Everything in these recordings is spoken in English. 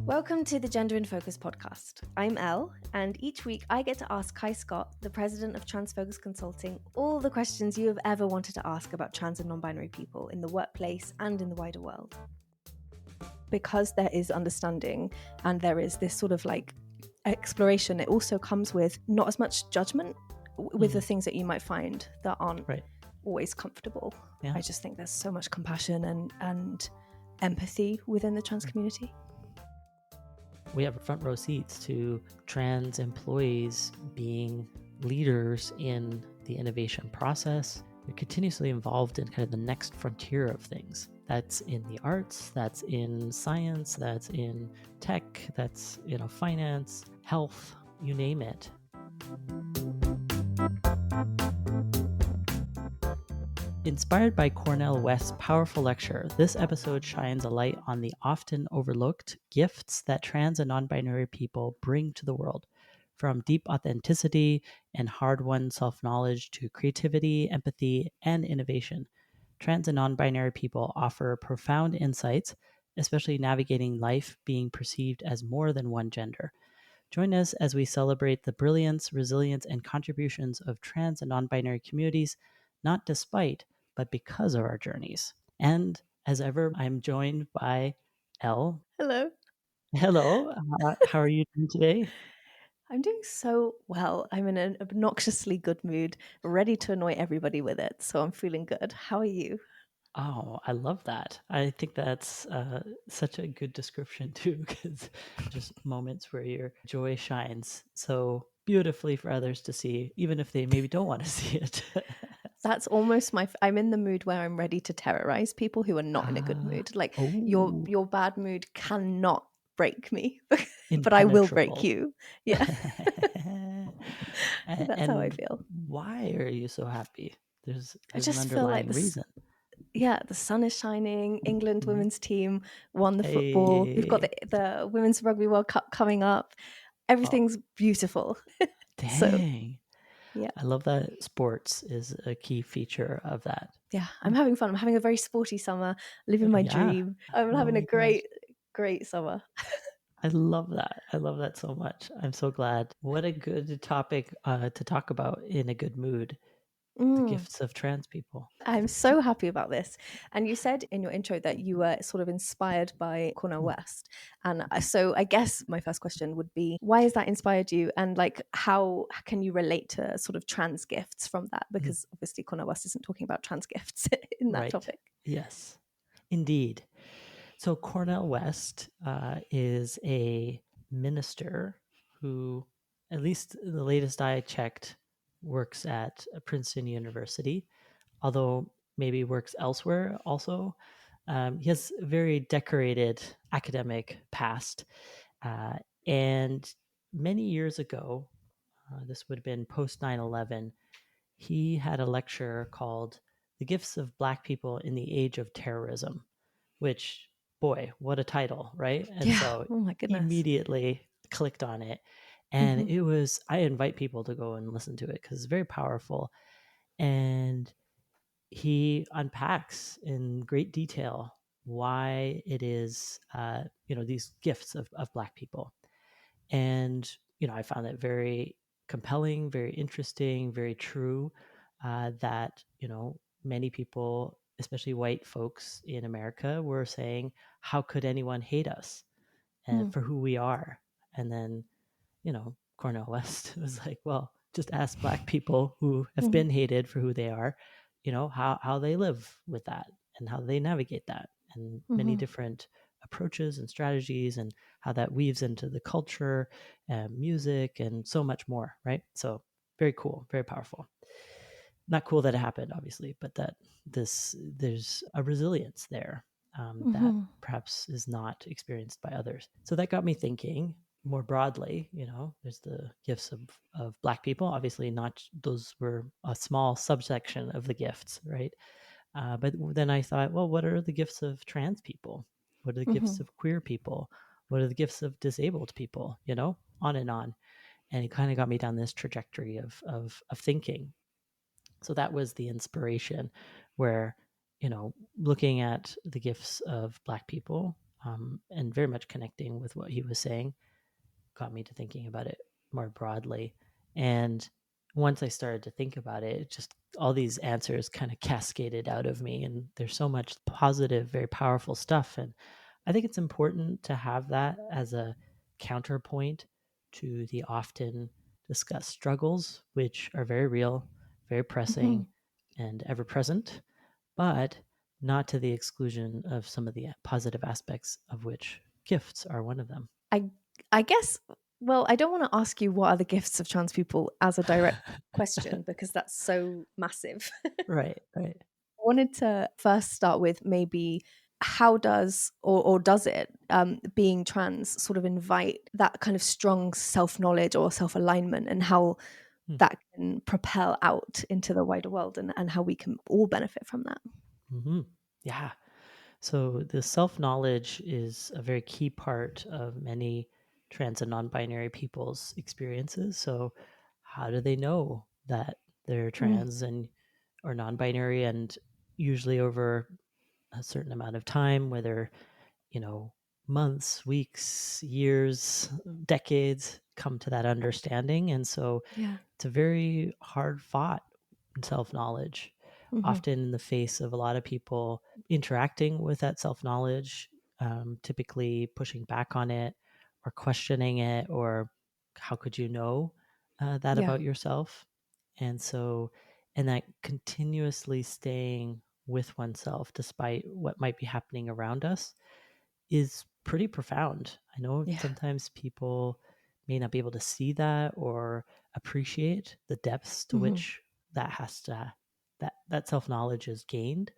Welcome to the Gender in Focus podcast. I'm Elle, and each week I get to ask Kai Scott, the president of Transfocus Consulting, all the questions you have ever wanted to ask about trans and non-binary people in the workplace and in the wider world. Because there is understanding and there is this sort of like exploration, it also comes with not as much judgment with the things that you might find that aren't always comfortable. Yeah. I just think there's so much compassion and empathy within the trans community. We have front row seats to trans employees being leaders in the innovation process. They're continuously involved in kind of the next frontier of things. That's in the arts, that's in science, that's in tech, that's, finance, health, you name it. Inspired by Cornel West's powerful lecture, this episode shines a light on the often overlooked gifts that trans and non-binary people bring to the world. From deep authenticity and hard-won self-knowledge to creativity, empathy, and innovation, trans and non-binary people offer profound insights, especially navigating life being perceived as more than one gender. Join us as we celebrate the brilliance, resilience, and contributions of trans and non-binary communities, not despite, but because of our journeys. And as ever, I'm joined by Elle. Hello. Hello. How are you doing today? I'm doing so well. I'm in an obnoxiously good mood, ready to annoy everybody with it. So I'm feeling good. How are you? Oh, I love that. I think that's such a good description too, because just moments where your joy shines so beautifully for others to see, even if they maybe don't want to see it. That's almost I'm in the mood where I'm ready to terrorize people who are not in a good mood. Like your bad mood cannot break me, but I will break you. Yeah. That's how I feel. Why are you so happy? There's I just an feel like underlying reason. Yeah, the sun is shining. England women's team won the football. We've got the Women's Rugby World Cup coming up. Everything's beautiful. Dang. So, yeah. I love that sports is a key feature of that. Yeah, I'm having fun. I'm having a very sporty summer, living my dream. I'm having a great summer. I love that. I love that so much. I'm so glad. What a good topic to talk about in a good mood. The gifts of trans people. I'm so happy about this. And you said in your intro that you were sort of inspired by Cornel West. And so I guess my first question would be, why has that inspired you? And like, how can you relate to sort of trans gifts from that? Because obviously Cornel West isn't talking about trans gifts in that topic. Yes, indeed. So Cornel West is a minister who, at least the latest I checked, works at Princeton University, although maybe works elsewhere also. He has a very decorated academic past. And many years ago, this would have been post 9/11, he had a lecture called The Gifts of Black People in the Age of Terrorism, which, boy, what a title, right? And so oh my goodness. Immediately clicked on it. And it was, I invite people to go and listen to it because it's very powerful. And he unpacks in great detail why it is, these gifts of Black people. And, I found that very compelling, very interesting, very true, that, many people, especially white folks in America, were saying, how could anyone hate us and for who we are? And then, Cornel West was like, well, just ask Black people who have been hated for who they are, how they live with that and how they navigate that, and many different approaches and strategies, and how that weaves into the culture and music and so much more, right? So very cool, very powerful. Not cool that it happened, obviously, but that there's a resilience there that perhaps is not experienced by others. So that got me thinking more broadly. There's the gifts of Black people. Obviously, not those were a small subsection of the gifts, right? But then I thought, well, what are the gifts of trans people? What are the gifts of queer people? What are the gifts of disabled people? On and on. And it kind of got me down this trajectory of thinking. So that was the inspiration, where, looking at the gifts of Black people, and very much connecting with what he was saying got me to thinking about it more broadly. And once I started to think about it, it just all these answers kind of cascaded out of me. And there's so much positive, very powerful stuff. And I think it's important to have that as a counterpoint to the often discussed struggles, which are very real, very pressing, and ever present, but not to the exclusion of some of the positive aspects, of which gifts are one of them. I guess, well, I don't want to ask you what are the gifts of trans people as a direct question because that's so massive. Right, right. I wanted to first start with maybe how does or does it being trans sort of invite that kind of strong self-knowledge or self-alignment, and how Hmm. that can propel out into the wider world, and how we can all benefit from that. Mm-hmm. Yeah. So the self knowledge is a very key part of many trans and non binary people's experiences. So, how do they know that they're Mm, trans and or non binary? And usually over a certain amount of time, whether, you know, months, weeks, years, decades, come to that understanding. And so yeah. it's a very hard fought self knowledge, Hmm. often in the face of a lot of people interacting with that self knowledge, typically pushing back on it or questioning it, or how could you know that Yeah. about yourself? And so, and that continuously staying with oneself despite what might be happening around us is pretty profound. I know Yeah. sometimes people may not be able to see that or appreciate the depths to Hmm. which that has to that self knowledge is gained.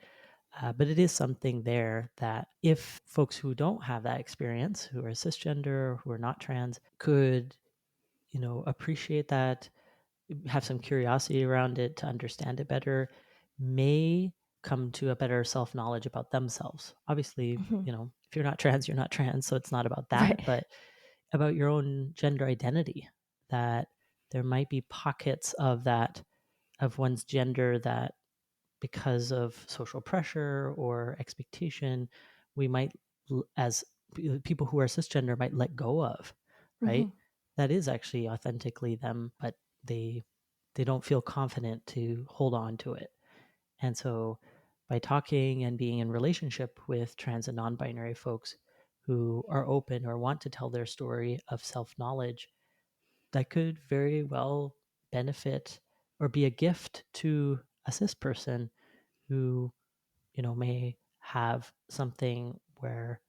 But it is something there that if folks who don't have that experience, who are cisgender, who are not trans, could appreciate that, have some curiosity around it to understand it better, may come to a better self knowledge about themselves. Obviously, Hmm. if you're not trans, you're not trans. So it's not about that, Right. but about your own gender identity, that there might be pockets of that, of one's gender, that because of social pressure or expectation, we might, as people who are cisgender, might let go of, right? Hmm. That is actually authentically them, but they they don't feel confident to hold on to it. And so by talking and being in relationship with trans and non-binary folks who are open or want to tell their story of self-knowledge, that could very well benefit or be a gift to a cis person who may have something where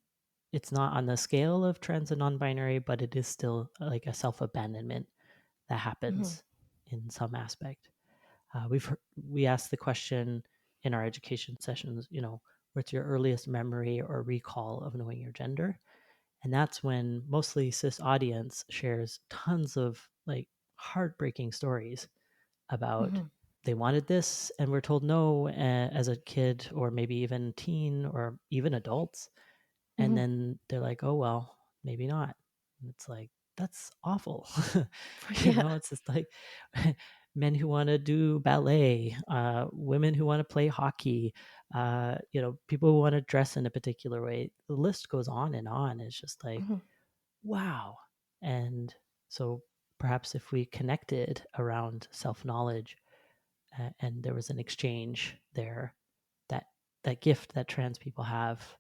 it's not on the scale of trans and non-binary, but it is still like a self-abandonment that Hmm. happens in some aspect. We asked the question in our education sessions, what's your earliest memory or recall of knowing your gender? And that's when mostly cis audience shares tons of like heartbreaking stories about Hmm. they wanted this and were told no as a kid or maybe even teen or even adults, and Hmm. then they're like, oh well, maybe not. And it's like, that's awful. Yeah. It's just like men who want to do ballet, women who want to play hockey, people who want to dress in a particular way. The list goes on and on. It's just like, Hmm. wow. And so perhaps if we connected around self-knowledge, and there was an exchange there, that that gift that trans people have,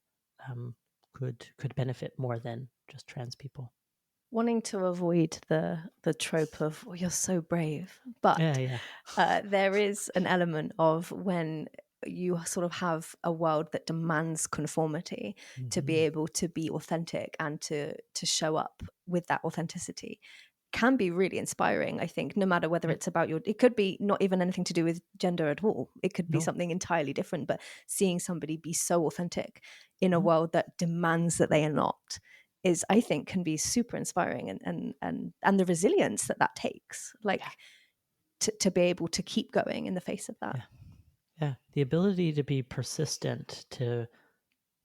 um, could benefit more than just trans people. Wanting to avoid the trope of, oh, you're so brave, Yeah, but yeah. there is an element of when you sort of have a world that demands conformity to be Mm-hmm. able to be authentic and to show up with that authenticity can be really inspiring. I think no matter whether Yeah. it's about it could be not even anything to do with gender at all, it could be No. something entirely different, but seeing somebody be so authentic in a Mhm. world that demands that they are not is, I think, can be super inspiring, and the resilience that that takes, Yeah, like to be able to keep going in the face of that. yeah, yeah. The ability to be persistent, to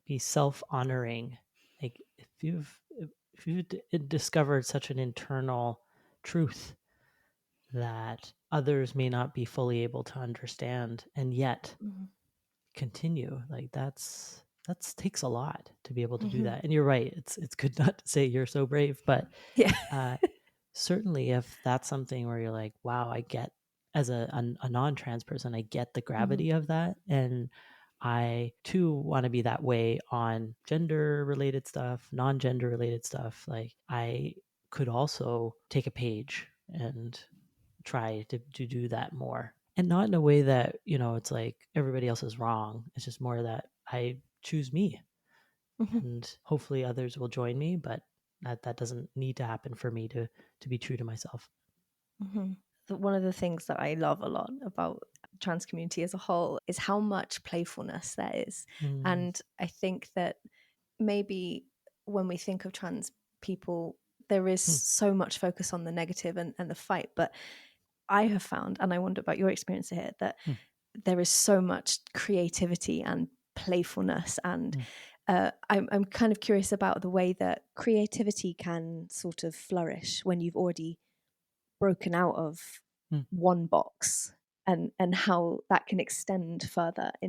be self-honoring. Like if you've discovered such an internal truth that others may not be fully able to understand, and yet Mhm. continue, like that's takes a lot to be able to do Hmm. that. And you're right, it's good not to say you're so brave, but Yeah. uh, certainly if that's something where you're like, wow, I get, as a non-trans person, I get the Hmm. gravity of that, and I too want to be that way on gender related stuff, non-gender related stuff. Like I could also take a page and try to do that more, and not in a way that, it's like everybody else is wrong. It's just more that I choose me, Hmm. and hopefully others will join me, but that doesn't need to happen for me to be true to myself. Hmm. One of the things that I love a lot about trans community as a whole is how much playfulness there is. Mm. And I think that maybe when we think of trans people, there is Hmm. so much focus on the negative and the fight. But I have found, and I wonder about your experience here, that Hmm. there is so much creativity and playfulness. And Hmm. I'm kind of curious about the way that creativity can sort of flourish when you've already broken out of Hmm. one box, and how that can extend further Hmm.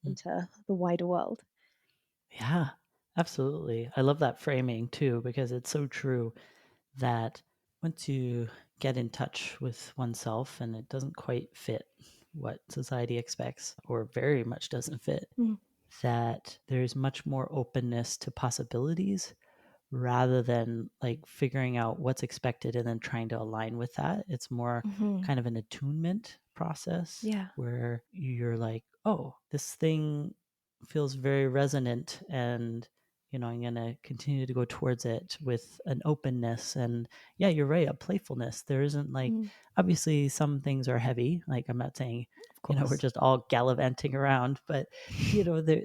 into the wider world. Yeah, absolutely. I love that framing too, because it's so true that once you get in touch with oneself and it doesn't quite fit what society expects, or very much doesn't fit, Mm. that there's much more openness to possibilities, rather than like figuring out what's expected and then trying to align with that. It's more Hmm. kind of an attunement process Yeah. where you're like, oh, this thing feels very resonant, and I'm going to continue to go towards it with an openness. And yeah, you're right, a playfulness. There isn't like, Mm. obviously some things are heavy. Like I'm not saying, Of we're course. just all gallivanting around, but there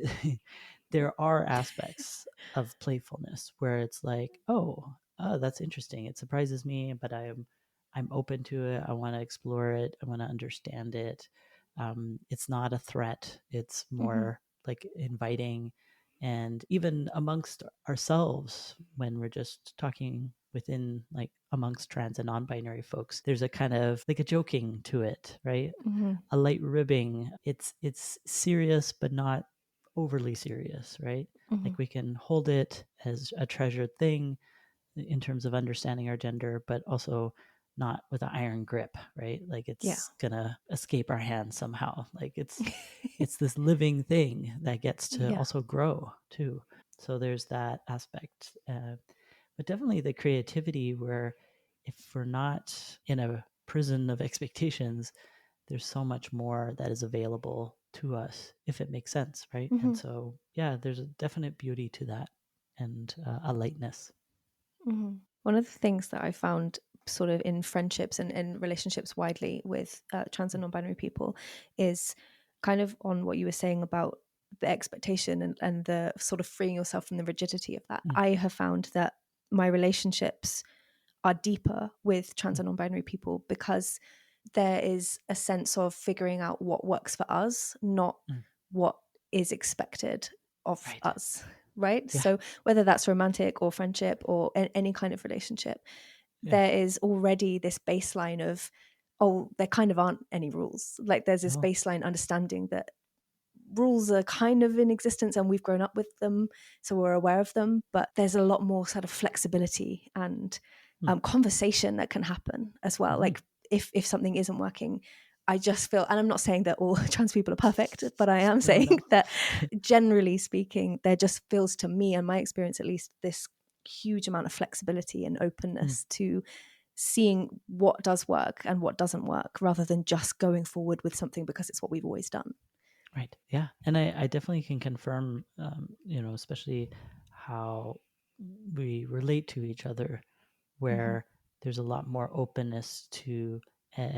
there are aspects of playfulness where it's like, oh, that's interesting. It surprises me, but I'm open to it. I want to explore it. I want to understand it. It's not a threat. It's Hmm. more like inviting. And even amongst ourselves, when we're just talking within, like amongst trans and non-binary folks, there's a kind of like a joking to it, right? Hmm. A light ribbing. It's serious, but not overly serious, right? Hmm. Like we can hold it as a treasured thing in terms of understanding our gender, but also not with an iron grip, right? Like Yeah. it's gonna escape our hands somehow. Like it's this living thing that gets to Yeah. also grow too. So there's that aspect, but definitely the creativity, where if we're not in a prison of expectations, there's so much more that is available to us, if it makes sense, right? And Hmm. so yeah, there's a definite beauty to that, and a lightness. Hmm. One of the things that I found sort of in friendships and in relationships widely with trans and non-binary people is kind of on what you were saying about the expectation and the sort of freeing yourself from the rigidity of that. Mm. I have found that my relationships are deeper with trans Mm. and non-binary people because there is a sense of figuring out what works for us, not Mm. what is expected of Right. us, right? Yeah. So whether that's romantic or friendship or any kind of relationship, Yeah. there is already this baseline of, oh, there kind of aren't any rules. Like there's this No. baseline understanding that rules are kind of in existence and we've grown up with them, so we're aware of them, but there's a lot more sort of flexibility and Mm. conversation that can happen as well. Mm-hmm. Like if something isn't working, I just feel, and I'm not saying that all trans people are perfect, but I am No, saying no. that generally speaking, there just feels to me, and my experience at least, this huge amount of flexibility and Mm. openness to seeing what does work and what doesn't work rather than just going forward with something because it's what we've always done. Right. Yeah. And I definitely can confirm, especially how we relate to each other, Hmm. where there's a lot more openness to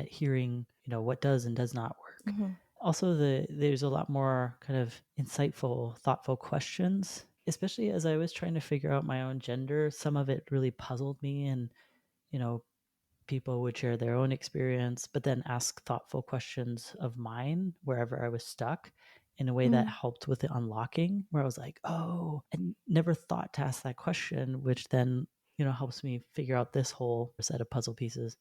hearing, what does and does not work. Hmm. Also, there's a lot more kind of insightful, thoughtful questions, especially as I was trying to figure out my own gender. Some of it really puzzled me, and, you know, people would share their own experience, but then ask thoughtful questions of mine wherever I was stuck, in a way that Mm. helped with the unlocking, where I was like, oh, I never thought to ask that question, which then, helps me figure out this whole set of puzzle pieces.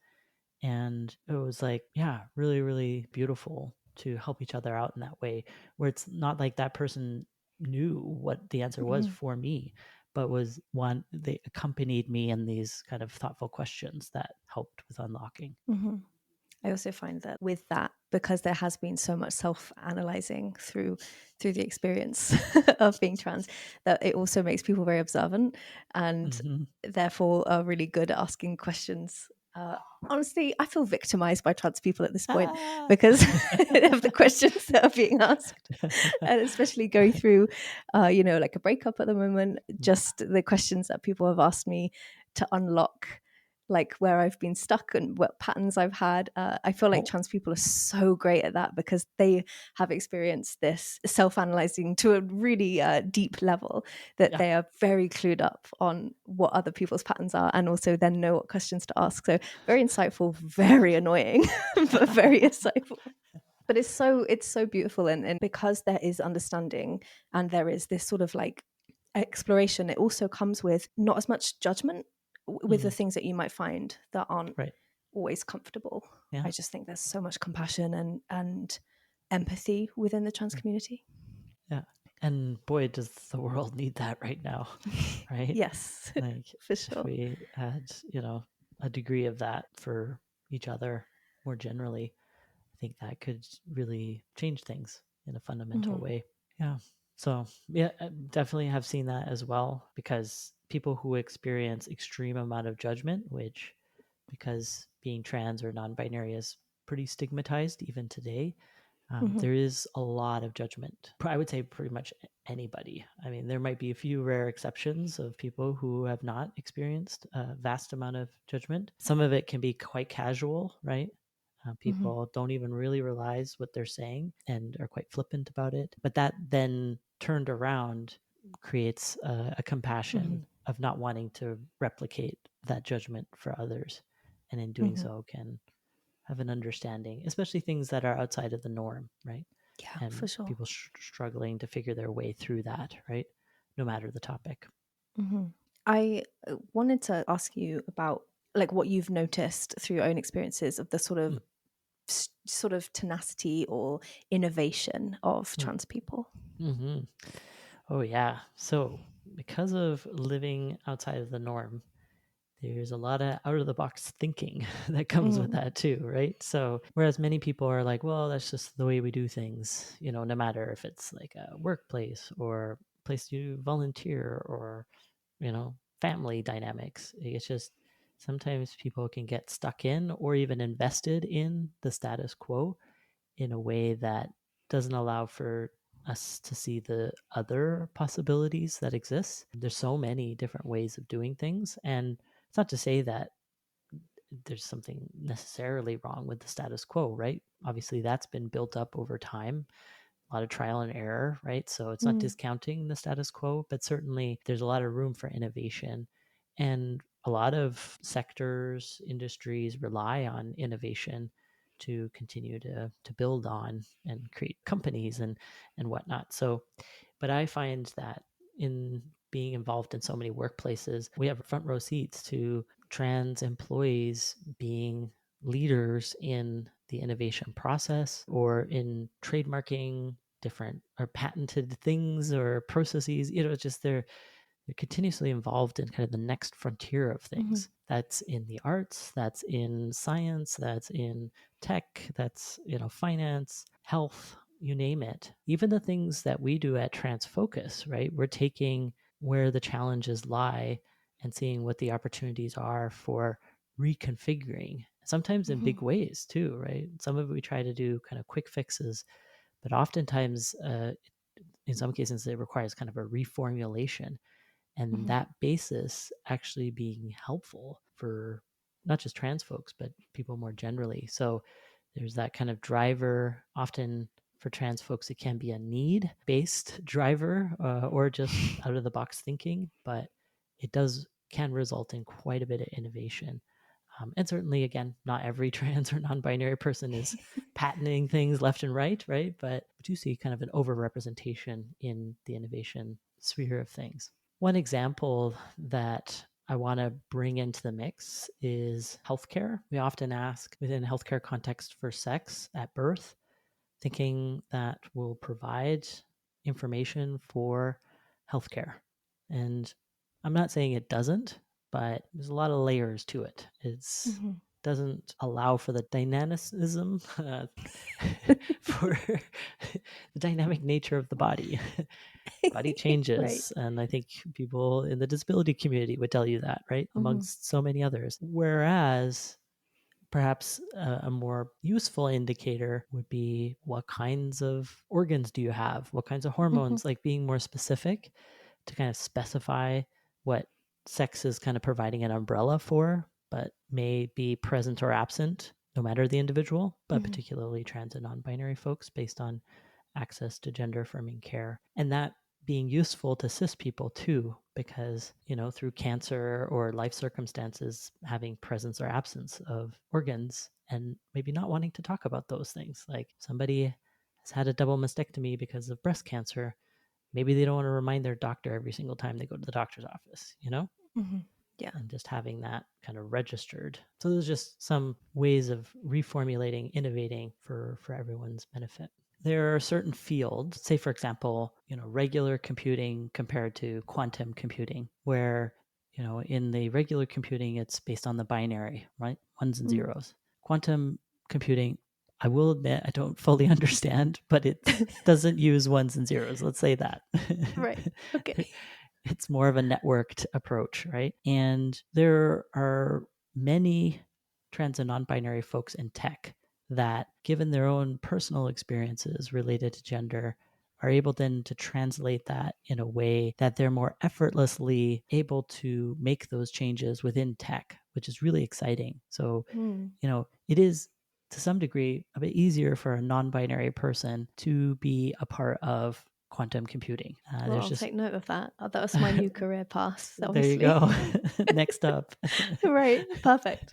And it was like, yeah, really, really beautiful to help each other out in that way, where it's not like that person knew what the answer was Mhm. for me, but was one they accompanied me in these kind of thoughtful questions that helped with unlocking. Mhm. I also find that with that, because there has been so much self-analyzing through the experience of being trans, that it also makes people very observant and Hmm. therefore are really good at asking questions. Honestly, I feel victimized by trans people at this point Ah. because of the questions that are being asked, and especially going through, like a breakup at the moment. Just the questions that people have asked me to unlock, like where I've been stuck and what patterns I've had. I feel like Well, trans people are so great at that because they have experienced this self-analyzing to a really deep level, that yeah. they are very clued up on what other people's patterns are and also then know what questions to ask. So very insightful, very annoying, but very insightful. But it's so beautiful, and because there is understanding and there is this sort of like exploration, it also comes with not as much judgment with the Mm, things that you might find that aren't right. always comfortable. Yeah. I just think there's so much compassion and empathy within the trans Mm, community. yeah. And boy, does the world need that right now, right? Yes, Like for if sure. we had, a degree of that for each other more generally, I think that could really change things in a fundamental Hmm. way. Yeah. So, yeah, I definitely have seen that as well because people who experience extreme amount of judgment, which because being trans or non-binary is pretty stigmatized even today, Hmm. there is a lot of judgment. I would say pretty much anybody. I mean, there might be a few rare exceptions of people who have not experienced a vast amount of judgment. Some of it can be quite casual, right? Hmm. People don't even really realize what they're saying and are quite flippant about it. But that then turned around creates a Hmm. compassion of not wanting to replicate that judgment for others. And in doing Hmm. so, can have an understanding, especially things that are outside of the norm, right? Yeah, And for sure. people struggling to figure their way through that, right? No matter the topic. Hmm. I wanted to ask you about like what you've noticed through your own experiences of the sort of tenacity or innovation of trans people. Mm-hmm. Oh, yeah. So, because of living outside of the norm, there's a lot of out of the box thinking that comes with Mm. that too, right? So, whereas many people are like, well, that's just the way we do things, no matter if it's like a workplace or place you volunteer or, family dynamics. It's just sometimes people can get stuck in or even invested in the status quo in a way that doesn't allow for us to see the other possibilities that exist. There's so many different ways of doing things. And it's not to say that there's something necessarily wrong with the status quo, right? Obviously, that's been built up over time, a lot of trial and error, right? So it's not Mm. discounting the status quo, but certainly there's a lot of room for innovation. And a lot of sectors, industries rely on innovation to continue to build on and create companies and whatnot. So, but I find that in being involved in so many workplaces, we have front row seats to trans employees being leaders in the innovation process or in trademarking different or patented things or processes. Just they're continuously involved in kind of the next frontier of Hmm. things. That's in the arts, that's in science, that's in tech, that's, finance, health, you name it. Even the things that we do at Transfocus, right? We're taking where the challenges lie and seeing what the opportunities are for reconfiguring, sometimes in Hmm. big ways too, right? Some of it we try to do kind of quick fixes, but oftentimes, in some cases, it requires kind of a reformulation, and Hmm. that basis actually being helpful for not just trans folks but people more generally. So there's that kind of driver. Often for trans folks it can be a need based driver, or just out of the box thinking, but it does can result in quite a bit of innovation. And certainly, again, not every trans or non-binary person is patenting things left and right, but we do see kind of an overrepresentation in the innovation sphere of things. One example that I want to bring into the mix is healthcare. We often ask within healthcare context for sex at birth, thinking that will provide information for healthcare. And I'm not saying it doesn't, but there's a lot of layers to it. It's doesn't allow for the dynamicism for the dynamic nature of the body. Body changes. Right. And I think people in the disability community would tell you that, right? Amongst so many others. Whereas perhaps a more useful indicator would be what kinds of organs do you have? What kinds of hormones? Like being more specific to kind of specify what sex is kind of providing an umbrella for, but may be present or absent, no matter the individual, but particularly trans and non-binary folks based on access to gender affirming care. And that being useful to cis people too, because, through cancer or life circumstances, having presence or absence of organs and maybe not wanting to talk about those things. Like somebody has had a double mastectomy because of breast cancer. Maybe they don't want to remind their doctor every single time they go to the doctor's office, Yeah. and just having that kind of registered. So there's just some ways of reformulating, innovating for everyone's benefit. There are certain fields, say for example, regular computing compared to quantum computing, where, in the regular computing, it's based on the binary, right? Ones and zeros. Quantum computing, I will admit, I don't fully understand, but it doesn't use ones and zeros. Let's say that. Right. Okay. It's more of a networked approach, right? And there are many trans and non-binary folks in tech that, given their own personal experiences related to gender, are able then to translate that in a way that they're more effortlessly able to make those changes within tech, which is really exciting. So, it is to some degree a bit easier for a non-binary person to be a part of quantum computing. Well, I'll take note of that. That was my new career path, There you obviously. go. Next up. Right. Perfect.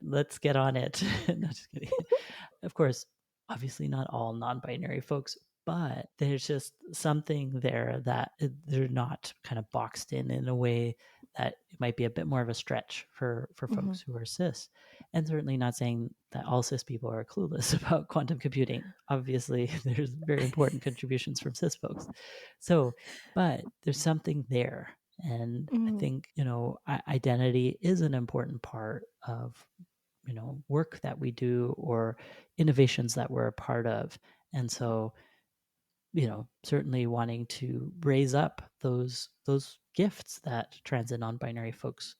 Let's get on it. No, just kidding. Of course, obviously not all non-binary folks, but there's just something there that they're not kind of boxed in a way that it might be a bit more of a stretch for folks who are cis. And certainly not saying that all cis people are clueless about quantum computing. Obviously, there's very important contributions from cis folks. So, but there's something there. And I think, identity is an important part of, work that we do or innovations that we're a part of. And so, certainly wanting to raise up those gifts that trans and non-binary folks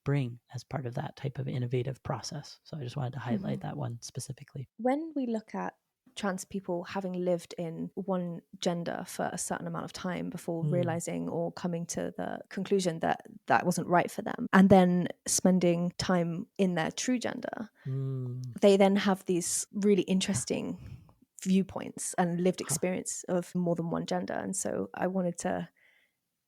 bring as part of that type of innovative process. So I just wanted to highlight that one specifically. When we look at trans people having lived in one gender for a certain amount of time before realizing or coming to the conclusion that that wasn't right for them, and then spending time in their true gender, they then have these really interesting viewpoints and lived experience of more than one gender. And so I wanted to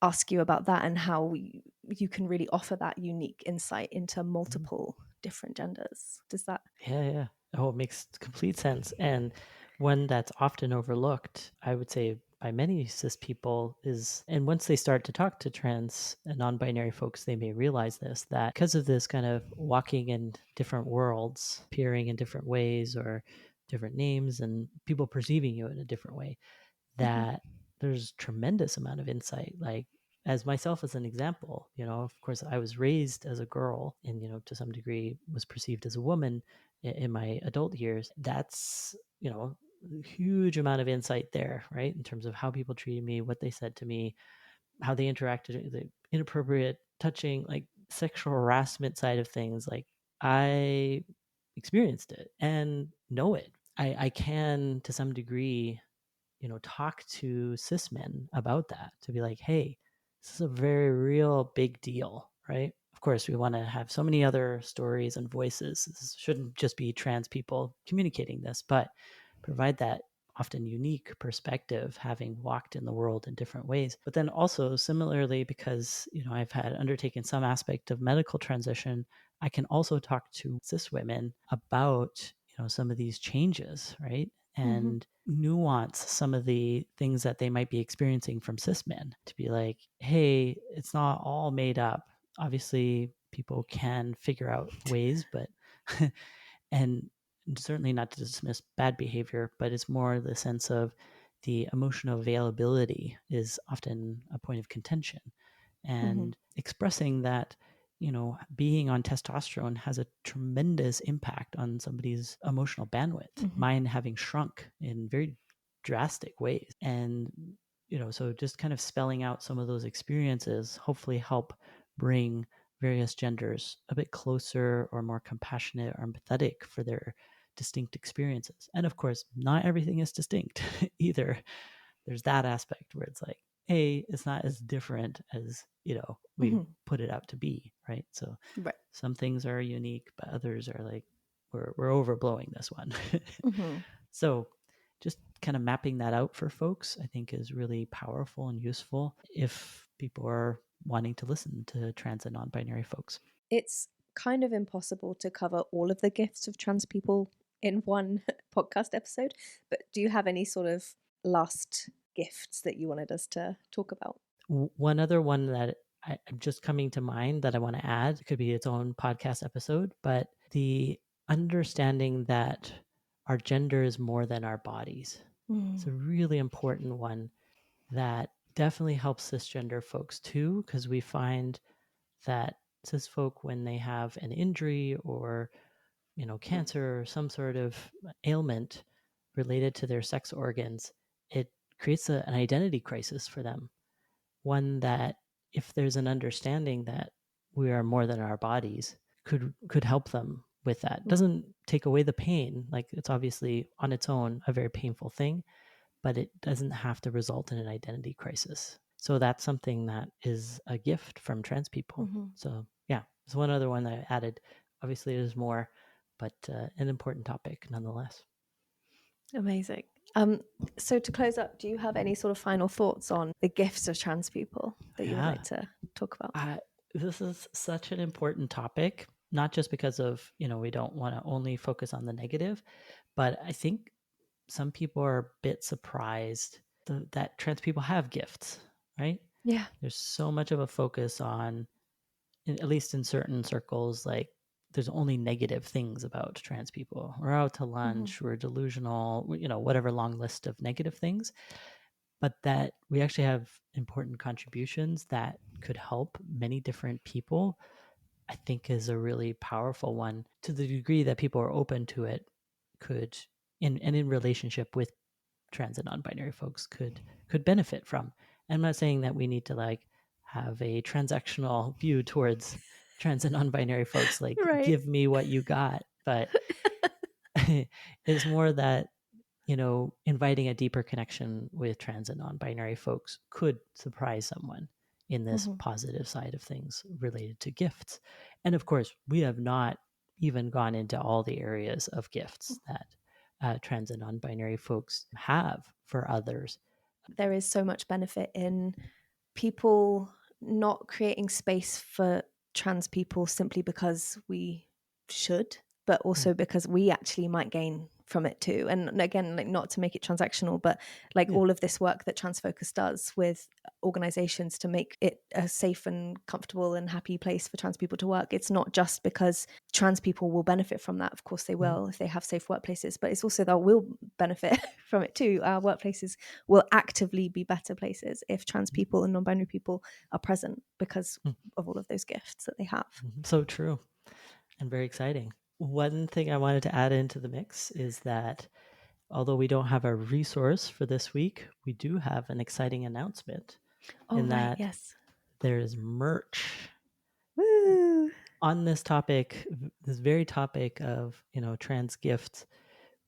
ask you about that and how you can really offer that unique insight into multiple different genders. Does that? Yeah. Oh, it makes complete sense. And one that's often overlooked, I would say, by many cis people is, and once they start to talk to trans and non-binary folks, they may realize this, that because of this kind of walking in different worlds, appearing in different ways or different names and people perceiving you in a different way, that there's tremendous amount of insight. Like, as myself as an example, of course I was raised as a girl and, to some degree was perceived as a woman in my adult years. That's, a huge amount of insight there, right? In terms of how people treated me, what they said to me, how they interacted, the inappropriate touching, like sexual harassment side of things. Like, I experienced it and know it. I can, to some degree, talk to cis men about that, to be like, hey, this is a very real big deal, right? Of course, we want to have so many other stories and voices. This shouldn't just be trans people communicating this, but provide that often unique perspective, having walked in the world in different ways. But then also similarly, because, I've had undertaken some aspect of medical transition, I can also talk to cis women about, some of these changes, right? And nuance some of the things that they might be experiencing from cis men, to be like, hey, it's not all made up. Obviously, people can figure out ways, but and certainly not to dismiss bad behavior, but it's more the sense of the emotional availability is often a point of contention. And expressing that, being on testosterone has a tremendous impact on somebody's emotional bandwidth, mine having shrunk in very drastic ways. And, so just kind of spelling out some of those experiences hopefully help bring various genders a bit closer or more compassionate or empathetic for their distinct experiences. And of course, not everything is distinct either. There's that aspect where it's like, it's not as different as, we put it out to be, right? So Right. some things are unique, but others are like, we're overblowing this one. So just kind of mapping that out for folks, I think is really powerful and useful if people are wanting to listen to trans and non-binary folks. It's kind of impossible to cover all of the gifts of trans people in one podcast episode, but do you have any sort of last gifts that you wanted us to talk about? One other one that I'm just coming to mind that I want to add, it could be its own podcast episode, but the understanding that our gender is more than our bodies. It's a really important one that definitely helps cisgender folks too, because we find that cis folk, when they have an injury or cancer or some sort of ailment related to their sex organs, it creates an identity crisis for them. One that, if there's an understanding that we are more than our bodies, could help them with that. Doesn't take away the pain. Like, it's obviously on its own a very painful thing, but it doesn't have to result in an identity crisis. So that's something that is a gift from trans people. So yeah, it's one other one that I added. Obviously there's more, but an important topic nonetheless. Amazing. So to close up, do you have any sort of final thoughts on the gifts of trans people that you would like to talk about? This is such an important topic, not just because of, we don't want to only focus on the negative, but I think some people are a bit surprised that trans people have gifts, right? Yeah. There's so much of a focus on, at least in certain circles, like there's only negative things about trans people. We're out to lunch, we're delusional, whatever long list of negative things. But that we actually have important contributions that could help many different people, I think is a really powerful one. To the degree that people are open to it, could in relationship with trans and non-binary folks could benefit from. And I'm not saying that we need to like have a transactional view towards trans and non-binary folks, like give me what you got, but it's more that, inviting a deeper connection with trans and non-binary folks could surprise someone in this positive side of things related to gifts. And of course, we have not even gone into all the areas of gifts that trans and non-binary folks have for others. There is so much benefit in people not creating space for trans people simply because we should, but also because we actually might gain from it too. And again, like, not to make it transactional, but like all of this work that TransFocus does with organizations to make it a safe and comfortable and happy place for trans people to work, it's not just because trans people will benefit from that. Of course they will, if they have safe workplaces, but it's also that we'll benefit from it too. Our workplaces will actively be better places if trans people and non-binary people are present because of all of those gifts that they have. So true and very exciting. One thing I wanted to add into the mix is that although we don't have a resource for this week, we do have an exciting announcement. Yes. There's merch. Woo! On this topic, this very topic of, trans gifts,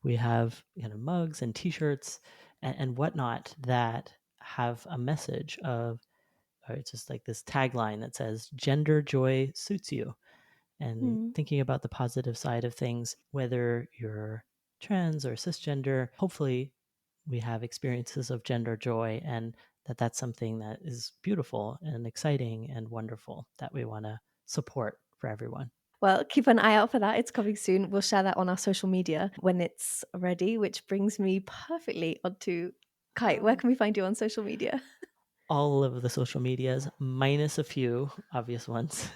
we have, mugs and t-shirts and whatnot that have a message of, or it's just like this tagline that says, gender joy suits you. And thinking about the positive side of things, whether you're trans or cisgender, hopefully we have experiences of gender joy, and that's something that is beautiful and exciting and wonderful that we want to support for everyone. Well, keep an eye out for that. It's coming soon. We'll share that on our social media when it's ready, which brings me perfectly onto Kite. Where can we find you on social media? All of the social medias, minus a few obvious ones.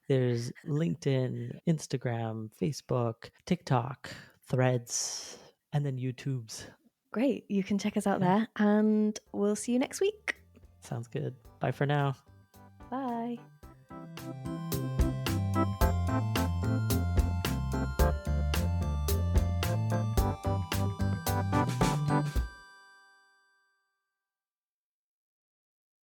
There's LinkedIn, Instagram, Facebook, TikTok, Threads, and then YouTube's. Great. You can check us out Yeah. there, and we'll see you next week. Sounds good. Bye for now.